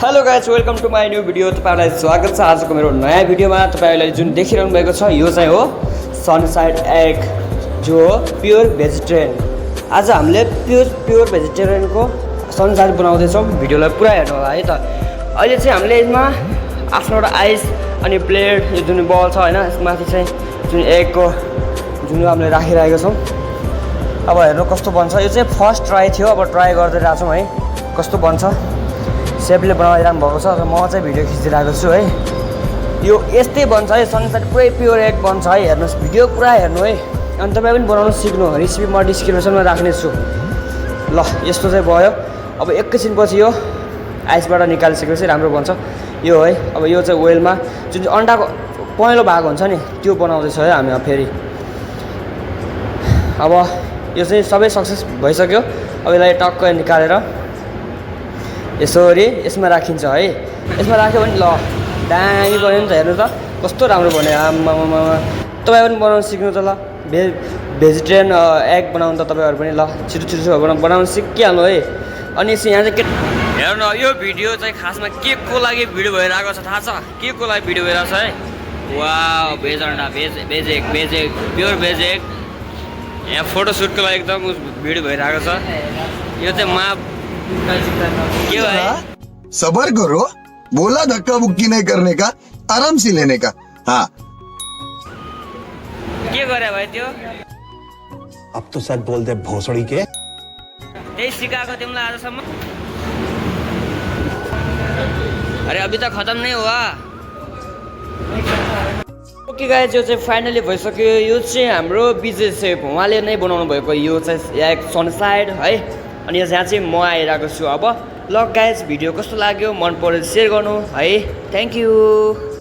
Hello guys welcome to my new video. तपाईँहरूलाई स्वागत छ आजको मेरो नयाँ भिडियोमा। तपाईँहरूले जुन देखिरहनु भएको छ यो चाहिँ हो सनसाइड एग जो हो प्योर भेजिटेरियन। आज हामीले प्योर भेजिटेरियनको सनसाइड बनाउँदैछौँ। भिडियोलाई पुरा हेर्नु होला है त। अहिले चाहिँ हामीले यसमा आफ्नो एउटा आइस अनि प्लेट यो जुन बल छ होइन यसको माथि चाहिँ जुन एगको जुन हामीले राखिरहेको छौँ। अब हेर्नु कस्तो बन्छ। यो चाहिँ फर्स्ट ट्राई थियो, अब ट्राई गर्दै रहेको छौँ है कस्तो बन्छ। सेफले बनाइरहनु भएको छ र म चाहिँ भिडियो खिचिरहेको छु है। यो यस्तै बन्छ है, सनसाइड पुरै प्योर एग बन्छ है। हेर्नुहोस् भिडियो पुरा हेर्नु है, अनि तपाईँ पनि बनाउनु सिक्नु। रेसिपी म डिस्क्रिप्सनमा राख्नेछु। ल यस्तो चाहिँ भयो। अब एकैछिनपछि यो आइसबाट निकालिसकेपछि राम्रो बन्छ यो है। अब यो चाहिँ ओइलमा जुन चाहिँ अन्डाको पहेँलो भाग हुन्छ नि त्यो बनाउँदैछ है हामी फेरि। अब यो चाहिँ सबै सक्सेस भइसक्यो। अब यसलाई टक्क निकालेर यसरी यसमा राखिन्छ है। यसमा राख्यो भने ल दामी बन्यो नि त। हेर्नु त कस्तो राम्रो बन्यो। आम्मामा तपाईँ पनि बनाउनु सिक्नु त ल। भेजिटेरियन एग बनाउनु त तपाईँहरू पनि ल छिटो बनाउनु सिकिहाल्नु है। अनि यहाँ चाहिँ के हेर्नु न, यो भिडियो चाहिँ खासमा के को लागि भिडियो भइरहेको छ थाहा छ? के को लागि भिडियो भइरहेको छ है? वाह भेज अन्डा veg egg pure veg egg. यहाँ फोटोसुटको लागि एकदम भिडियो भइरहेको छ। यो चाहिँ के हो है? सबर करो, बोला धक्का मुक्की नहीं करने का, आराम से लेने का। हाँ के गरे भाइ त्यो? अब तो शायद बोल दे भोसड़ी के। त्यही सिकाएको तिमीलाई आजसम्म? अरे अभी त खत्म नै हुआ। ओके गाइज यो चाहिँ फाइनली भइसक्यो। यो चाहिँ हाम्रो विजय सेफ उहाँले नै बनाउनु भएको यो चाहिँ एग सनसाइड है। अनि यहाँ चाहिँ म आइरहेको छु। अब ल गाइज भिडियो कस्तो लाग्यो मन पऱ्यो सेयर गर्नु है। Thank you.